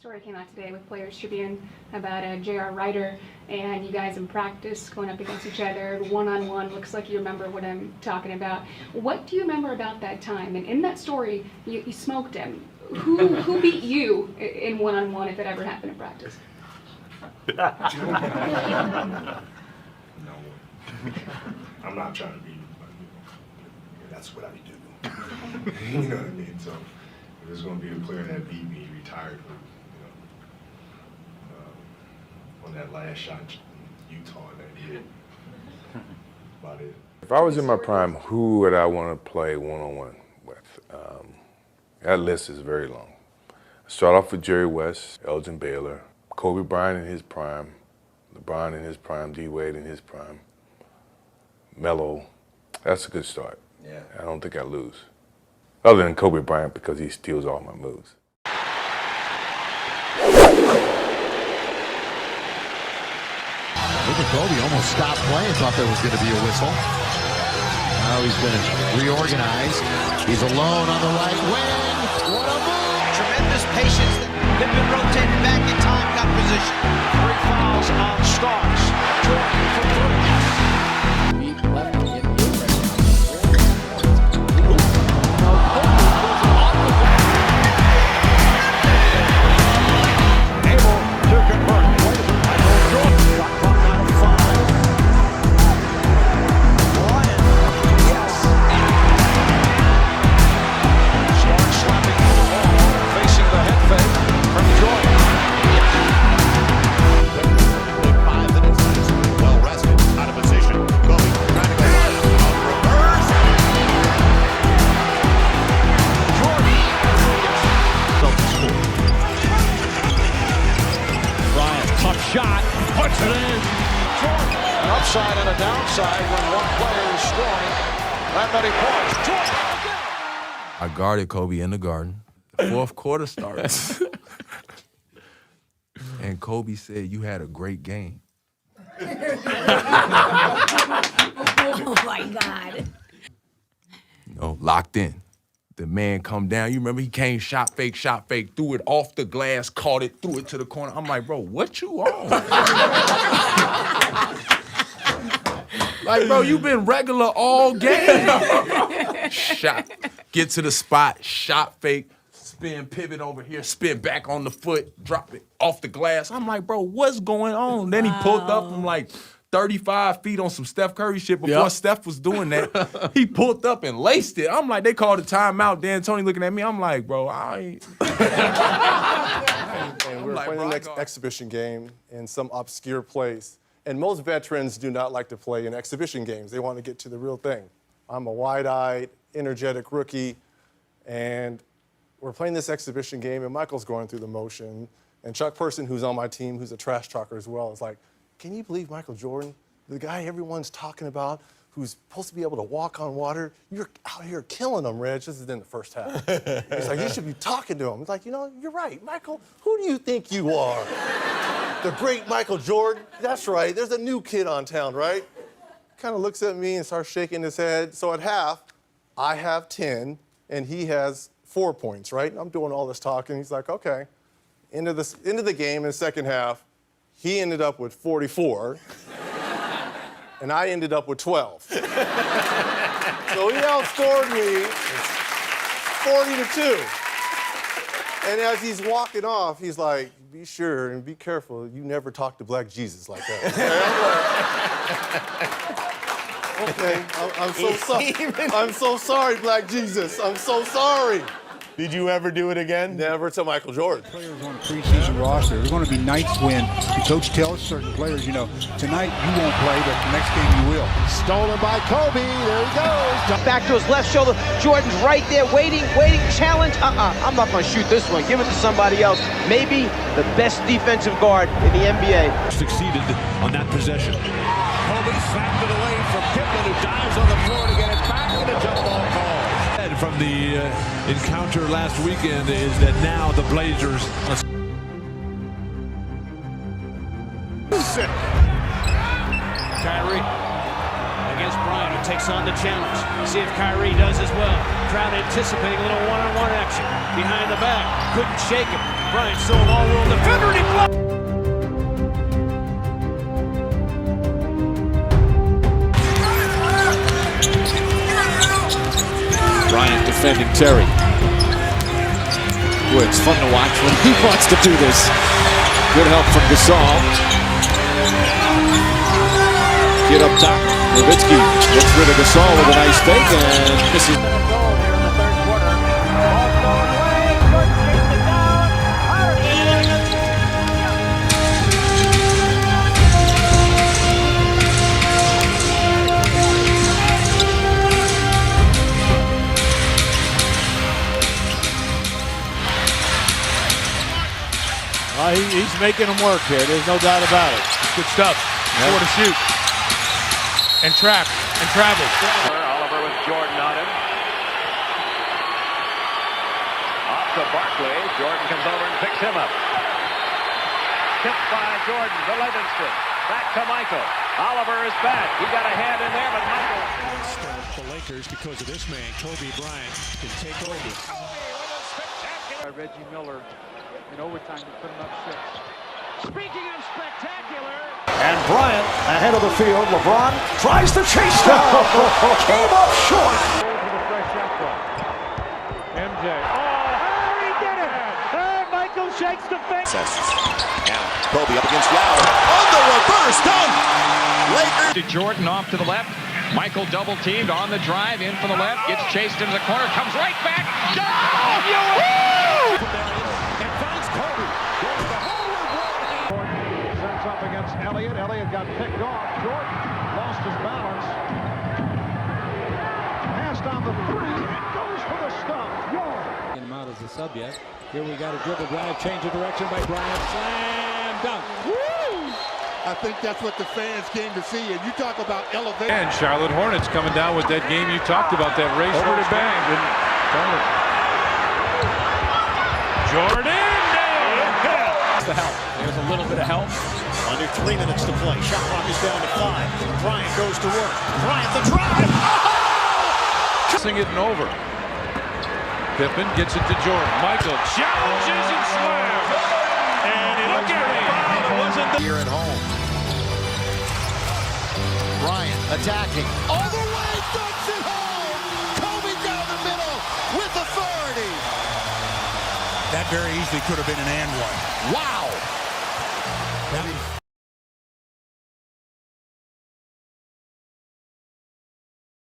Story came out today with Players Tribune about J.R. Ryder and you guys in practice going up against each other, one-on-one. Looks like you remember what I'm talking about. What do you remember about that time? And in that story, you smoked him. Who beat you in one-on-one if it ever happened in practice? No one. I'm not trying to be, but that's what I do. You know what I mean? So if there's going to be a player that beat me, retired, on that last shot in Utah, that did about it. If I was in my prime, who would I want to play one-on-one with? That list is very long. Start off with Jerry West, Elgin Baylor, Kobe Bryant in his prime, LeBron in his prime, D-Wade in his prime, Melo. That's a good start. Yeah. I don't think I lose. Other than Kobe Bryant because he steals all my moves. Kobe almost stopped playing, thought there was going to be a whistle. Now he's been reorganized. He's alone on the right wing. What a move! Tremendous patience. They've been rotated back in time, got position. 3 fouls on Starks. Jordan for 3. Beat left to get the Able to convert. Michael Jordan. Shot clock down to 5. Bryant. Yes. Starks slapping the ball, facing the head fake from Jordan. 5 minutes, well rested, out of position. Kobe trying to go wide. Reverse. Jordan. Bryant, tough shot, puts it in. Jordan, an upside and a downside when one player is scoring that many points. Jordan again. I guarded Kobe in the garden. The fourth quarter starts. And Kobe said, "You had a great game." Oh my God. You know, locked in. The man come down. You remember he came, shot fake, threw it off the glass, caught it, threw it to the corner. I'm like, bro, what you on? Like, bro, you been regular all game. Shot, get to the spot, shot fake, spin, pivot over here, spin back on the foot, drop it off the glass. I'm like, bro, what's going on? Then he pulled up from like 35 feet on some Steph Curry shit before Steph was doing that. He pulled up and laced it. I'm like, they called a timeout. Dan Tony looking at me. I'm like, bro, I ain't. And we were playing the next exhibition game in some obscure place. And most veterans do not like to play in exhibition games. They want to get to the real thing. I'm a wide-eyed, energetic rookie, and we're playing this exhibition game, and Michael's going through the motion. And Chuck Person, who's on my team, who's a trash talker as well, is like, can you believe Michael Jordan, the guy everyone's talking about, who's supposed to be able to walk on water? You're out here killing him, Reg. This is in the first half. He's like, you should be talking to him. He's like, you know, you're right, Michael. Who do you think you are? The great Michael Jordan? That's right. There's a new kid on town, right? Kind of looks at me and starts shaking his head. So at half, I have 10, and he has 4 points, right? And I'm doing all this talking. He's like, okay. Into the game in the second half, he ended up with 44, and I ended up with 12. So he outscored me 40-2. And as he's walking off, he's like, be sure and be careful, you never talk to Black Jesus like that. Okay, I'm so sorry. I'm so sorry, Black Jesus. I'm so sorry. Did you ever do it again? Never to Michael Jordan. Players on the preseason roster. There's going to be nights when the coach tells certain players, you know, tonight you won't play, but the next game you will. Stolen by Kobe. There he goes. Back to his left shoulder. Jordan's right there, waiting, challenge. I'm not going to shoot this one. Give it to somebody else. Maybe the best defensive guard in the NBA. Succeeded on that possession. Kobe slapped it away from Pippen, who dives on the floor to get it back with a jump ball call. From the encounter last weekend is that now the Blazers. Kyrie against Bryant, who takes on the challenge. See if Kyrie does as well. Crowd anticipating a little one-on-one action behind the back. Couldn't shake him. Bryant still an all-world defender, and he blocked. Bryant defending Terry. Boy, it's fun to watch when he wants to do this. Good help from Gasol. Get up top. Nowitzki gets rid of Gasol with a nice fake and misses. He's making them work here. There's no doubt about it. Good stuff. Score to shoot. And trap. And travel. Oliver with Jordan on him. Off to Barkley. Jordan comes over and picks him up. Tipped by Jordan to Livingston. Back to Michael. Oliver is back. He got a hand in there, but Michael. The Lakers, because of this man, Kobe Bryant, can take over. Reggie Miller in overtime to put him up 6. Speaking of spectacular. And Bryant ahead of the field. LeBron tries to chase down. Came up short. MJ. He did it. And Michael shakes the face. Now, Kobe up against Yao. On the reverse dunk. Lakers. To Jordan off to the left. Michael double teamed on the drive in from the left. Gets chased into the corner. Comes right back. And finds Kobe. Sets up against Elliott. Elliott got picked off. Jordan lost his balance. Passed on the 3 and goes for the stop. Him out as a sub yet. Here we got a dribble drive, change of direction by Bryant. Slam dunk. I think that's what the fans came to see. And you talk about elevation. And Charlotte Hornets coming down with that game you talked about, that race over to bang. Jordan nailed it. The help. There's a little bit of help. Under 3 minutes to play. Shot clock is down to 5. Bryant goes to work. Bryant the drive. Kissing it and over. Pippen gets it to Jordan. Michael challenges and slams. And it look at it. It wasn't the Here at home. Bryant attacking. All the way. Dunks it home. Kobe down the middle with authority. That very easily could have been an and one. Wow. That